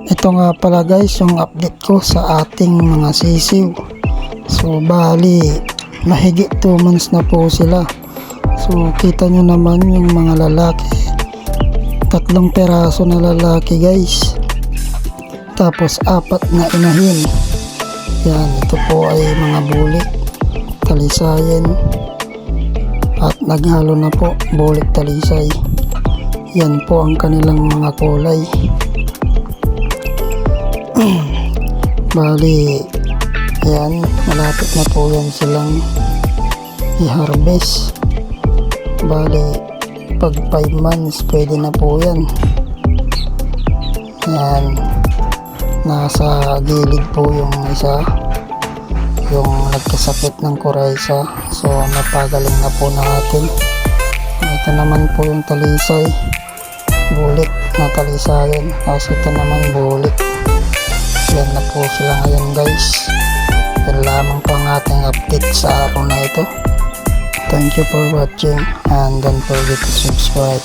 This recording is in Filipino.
Ito nga pala guys yung update ko sa ating mga sisiw. So bali mahigit 2 months na po sila. So kita nyo naman yung mga lalaki, 3 peraso na lalaki guys, tapos 4 na inahin. Yan, ito po ay mga bulik, talisayin, at naghalo na po bulik talisay. Yan po ang kanilang mga kulay. Bali yan, malapit na po yan silang i-harvest. Bali pag 5 months pwede na po yan. Yan, nasa gilid po yung isa, yung nagkasakit ng kuraysa. So napagaling na po natin. Ito naman po yung talisay, bulik na talisayan. Tapos ito naman bulik. Yan na po sila ngayon guys. Yan lamang po ang ating update sa araw na ito. Thank you for watching and don't forget to subscribe.